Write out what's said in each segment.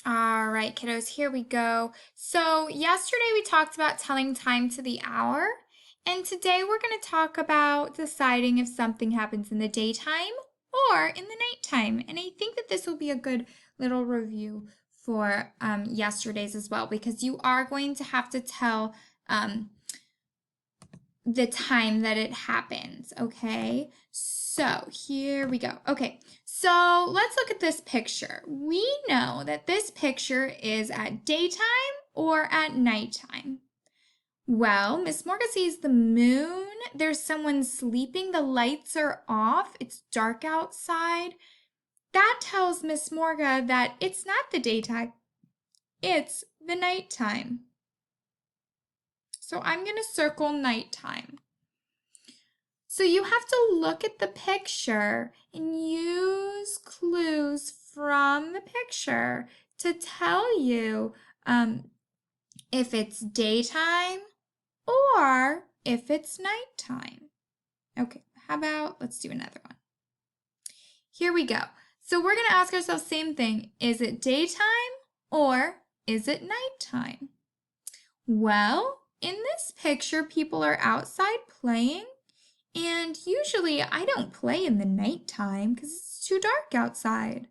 All right, kiddos, here we go. So, yesterday we talked about telling time to the hour, and today we're going to talk about deciding if something happens in the daytime or in the nighttime. And I think that this will be a good little review for yesterday's as well, because you are going to have to tell the time that it happens, okay? So here we go. Okay, so let's look at this picture. We know that this picture is at daytime or at nighttime. Well, Miss Morga sees the moon. There's someone sleeping. The lights are off. It's dark outside. That tells Miss Morga that it's not the daytime. It's the nighttime. So I'm going to circle nighttime. So you have to look at the picture and use clues from the picture to tell you if it's daytime or if it's nighttime. Okay, how about let's do another one. Here we go. So we're going to ask ourselves the same thing. Is it daytime or is it nighttime? Well, in this picture, people are outside playing. And usually I don't play in the nighttime because it's too dark outside.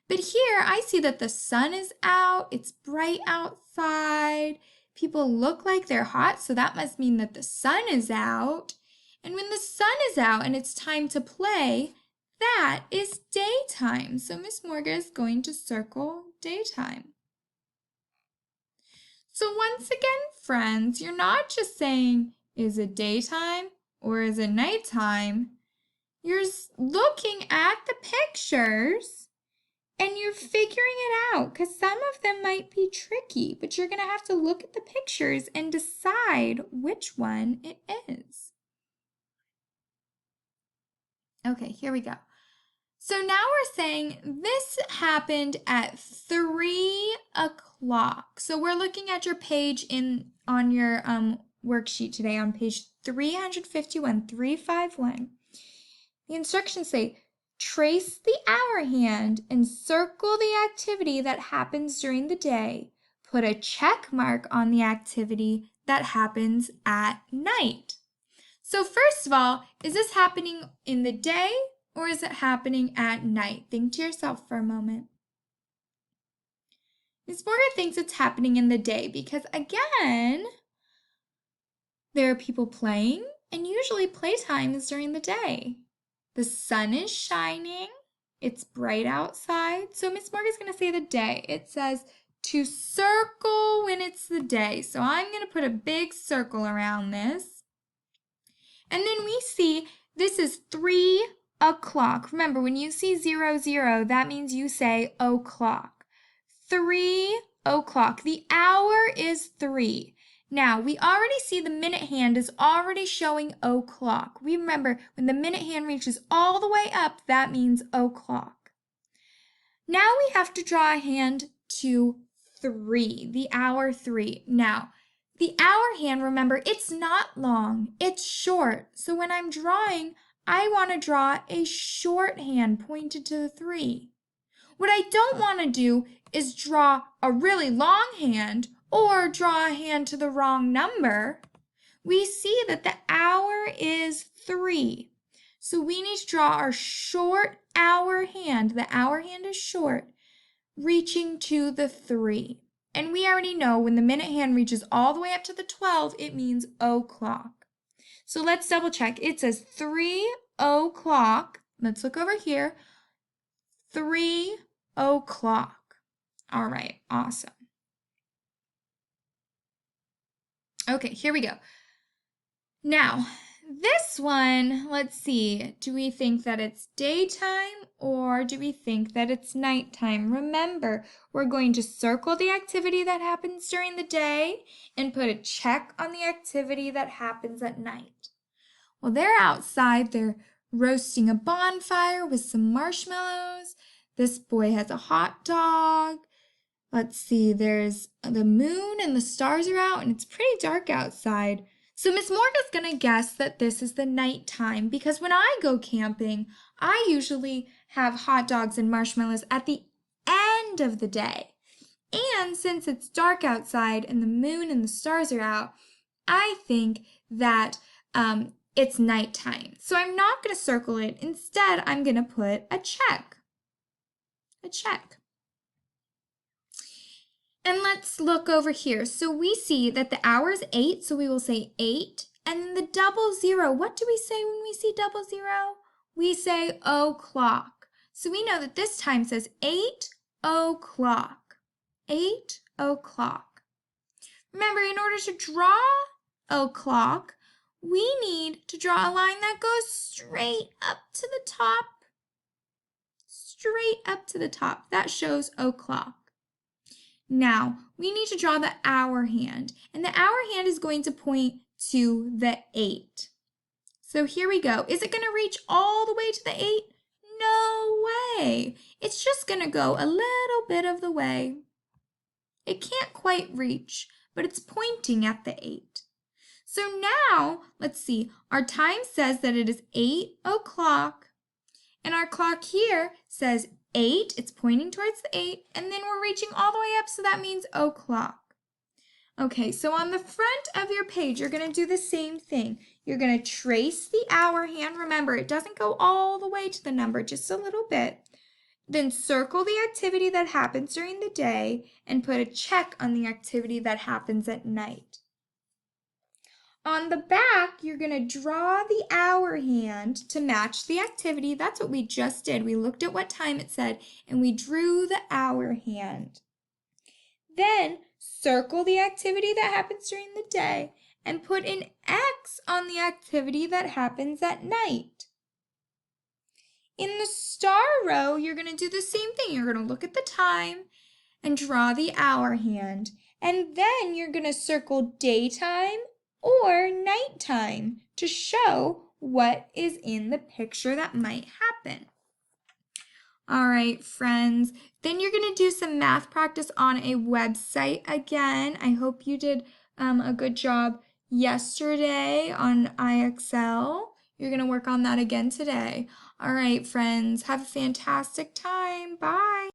But here I see that the sun is out, it's bright outside. People look like they're hot, so that must mean that the sun is out. And when the sun is out and it's time to play, that is daytime. So Miss Morga is going to circle daytime. So once again, friends, you're not just saying, is it daytime or is it nighttime? You're looking at the pictures and you're figuring it out because some of them might be tricky, but you're going to have to look at the pictures and decide which one it is. Okay, here we go. So now we're saying this happened at 3 o'clock. So we're looking at your page on your worksheet today on page 351, 351. The instructions say, trace the hour hand and circle the activity that happens during the day. Put a check mark on the activity that happens at night. So first of all, is this happening in the day or is it happening at night? Think to yourself for a moment. Ms. Morgan thinks it's happening in the day because, again, there are people playing, and usually playtime is during the day. The sun is shining. It's bright outside. So Miss Morgan's going to say the day. It says to circle when it's the day. So I'm going to put a big circle around this. And then we see this is 3 o'clock. Remember, when you see 00, that means you say o'clock. 3 o'clock. The hour is 3. Now, we already see the minute hand is already showing o'clock. We remember when the minute hand reaches all the way up, that means o'clock. Now we have to draw a hand to 3, the hour 3. Now, the hour hand, remember, it's not long, it's short. So when I'm drawing, I want to draw a short hand pointed to the 3. What I don't want to do is draw a really long hand or draw a hand to the wrong number. We see that the hour is 3. So we need to draw our short hour hand. The hour hand is short, reaching to the 3. And we already know when the minute hand reaches all the way up to the 12, it means o'clock. So let's double check. It says 3 o'clock. Let's look over here. 3 o'clock. All right, awesome. Okay, here we go. Now, this one, let's see, do we think that it's daytime or do we think that it's nighttime? Remember, we're going to circle the activity that happens during the day and put a check on the activity that happens at night. Well, they're outside, they're roasting a bonfire with some marshmallows. This boy has a hot dog. Let's see, there's the moon and the stars are out and it's pretty dark outside. So Miss Morgan's going to guess that this is the nighttime because when I go camping, I usually have hot dogs and marshmallows at the end of the day. And since it's dark outside and the moon and the stars are out, I think that it's nighttime. So I'm not going to circle it. Instead, I'm going to put a check. A check. And let's look over here. So we see that the hour is 8, so we will say 8. And then the 00, what do we say when we see 00? We say o'clock. So we know that this time says 8 o'clock. 8 o'clock. Remember, in order to draw o'clock, we need to draw a line that goes straight up to the top. Straight up to the top. That shows o'clock. Now, we need to draw the hour hand, and the hour hand is going to point to the 8. So here we go. Is it going to reach all the way to the 8? No way. It's just going to go a little bit of the way. It can't quite reach, but it's pointing at the 8. So now, let's see, our time says that it is 8 o'clock, and our clock here says 8, it's pointing towards the 8, and then we're reaching all the way up, so that means o'clock. Okay, so on the front of your page, you're going to do the same thing. You're going to trace the hour hand. Remember, it doesn't go all the way to the number, just a little bit. Then circle the activity that happens during the day and put a check on the activity that happens at night. On the back, you're going to draw the hour hand to match the activity. That's what we just did. We looked at what time it said, and we drew the hour hand. Then, circle the activity that happens during the day and put an X on the activity that happens at night. In the star row, you're going to do the same thing. You're going to look at the time and draw the hour hand. And then you're going to circle daytime or nighttime to show what is in the picture that might happen. All right, friends, then you're going to do some math practice on a website again. I hope you did a good job yesterday on IXL. You're going to work on that again today. All right, friends, have a fantastic time. Bye.